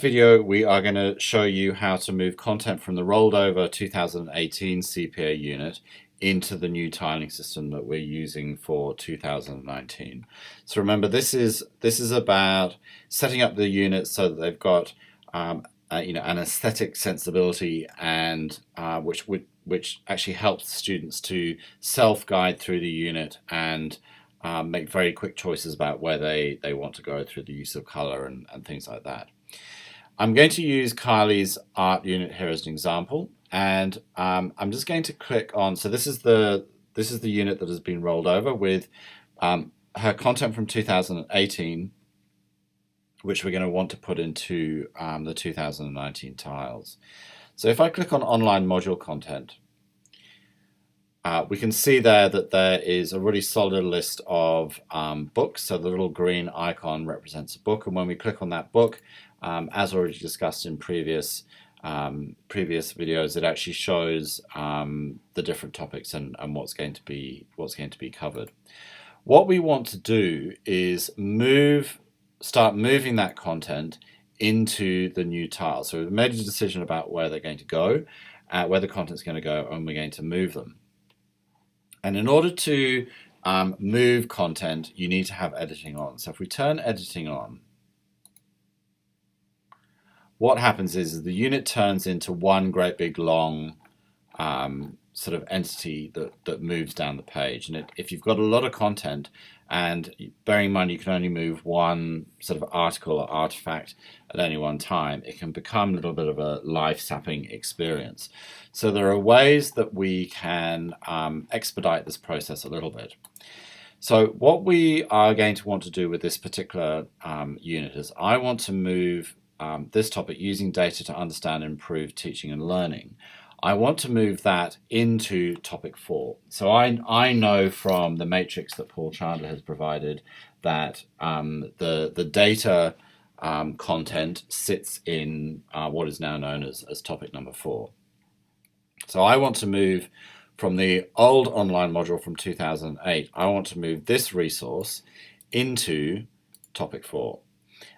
Video we are going to show you how to move content from the rolled over 2018 CPA unit into the new tiling system that we're using for 2019. So remember, this is about setting up the units so that they've got an aesthetic sensibility, and which actually helps students to self-guide through the unit and make very quick choices about where they want to go through the use of color and things like that. I'm going to use Kylie's art unit here as an example, and I'm just going to click on. So this is the unit that has been rolled over with her content from 2018, which we're going to want to put into the 2019 tiles. So if I click on online module content, we can see there that there is a really solid list of books. So the little green icon represents a book, and when we click on that book, as already discussed in previous videos, it actually shows the different topics and what's going to be covered. What we want to do is start moving that content into the new tile. So we've made a decision about where they're going to go, where the content's going to go, and we're going to move them. And in order to move content, you need to have editing on. So if we turn editing on, what happens is the unit turns into one great big long sort of entity that moves down the page. And if you've got a lot of content, and bearing in mind you can only move one sort of article or artifact at any one time, it can become a little bit of a life-sapping experience. So there are ways that we can expedite this process a little bit. So what we are going to want to do with this particular unit is I want to move this topic, using data to understand and improve teaching and learning. I want to move that into topic 4. So I know from the matrix that Paul Chandler has provided that the data content sits in what is now known as topic number 4. So I want to move from the old online module from 2008, I want to move this resource into topic 4.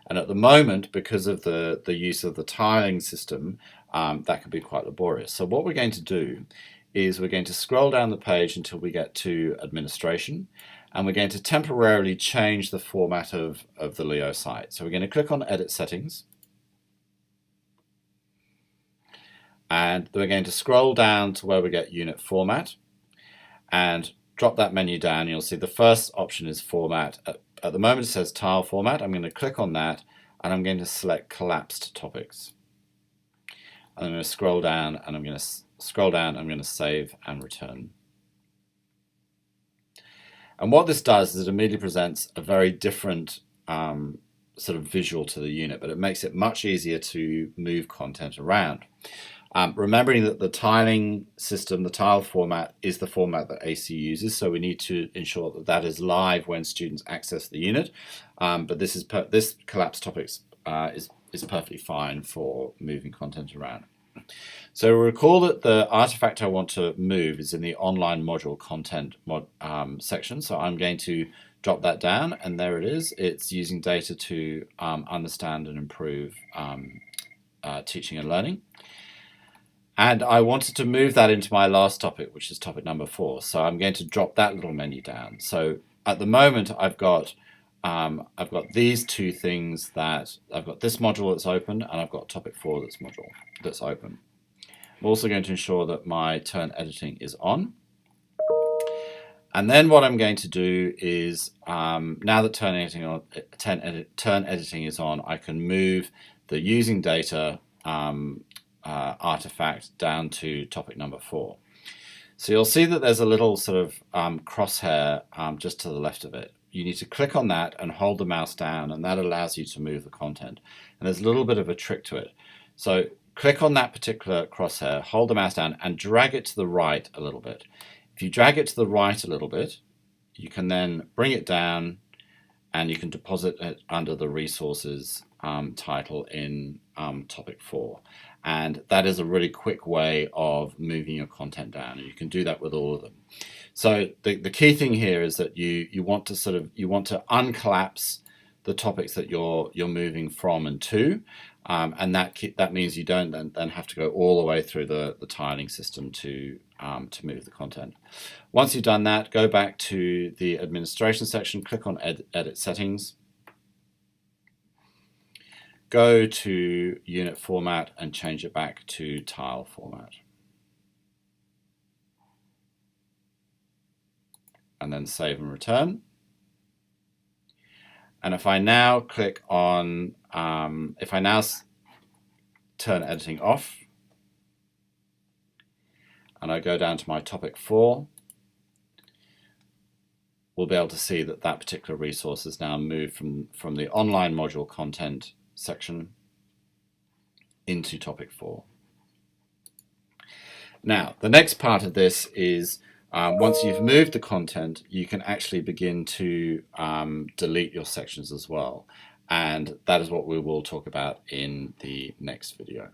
And at the moment, because of the use of the tiling system, that can be quite laborious. So what we're going to do is we're going to scroll down the page until we get to administration, and we're going to temporarily change the format of the Leo site. So we're going to click on edit settings, and we're going to scroll down to where we get unit format and drop that menu down. You'll see the first option is format. At the moment it says tile format. I'm going to click on that, and I'm going to select collapsed topics. I'm going to scroll down, and I'm going to save and return. And what this does is it immediately presents a very different sort of visual to the unit, but it makes it much easier to move content around. Remembering that the tiling system, the tile format, is the format that AC uses, so we need to ensure that that is live when students access the unit. But this collapsed topics is perfectly fine for moving content around. So recall that the artifact I want to move is in the online module content section. So I'm going to drop that down, and there it is. It's using data to understand and improve teaching and learning. And I wanted to move that into my last topic, which is topic number 4. So I'm going to drop that little menu down. So at the moment, I've got these two things, that I've got this module that's open, and I've got topic 4 that's open. I'm also going to ensure that my turn editing is on. And then what I'm going to do is, now that turn editing is on, I can move the using data artifact down to topic number 4. So you'll see that there's a little sort of crosshair just to the left of it. You need to click on that and hold the mouse down, and that allows you to move the content. And there's a little bit of a trick to it. So click on that particular crosshair, hold the mouse down, and drag it to the right a little bit. If you drag it to the right a little bit, you can then bring it down, and you can deposit it under the resources title in topic 4. And that is a really quick way of moving your content down, and you can do that with all of them. So the key thing here is that you want to uncollapse the topics that you're moving from and to, and that means you don't then have to go all the way through the tiling system to move the content. Once you've done that, go back to the administration section, click on Edit Settings, go to Unit Format and change it back to Tile Format. And then save and return. And if I now click on, if I now turn editing off, and I go down to my topic 4, we'll be able to see that that particular resource is now moved from the online module content section into topic 4. Now, the next part of this is once you've moved the content, you can actually begin to delete your sections as well. And that is what we will talk about in the next video.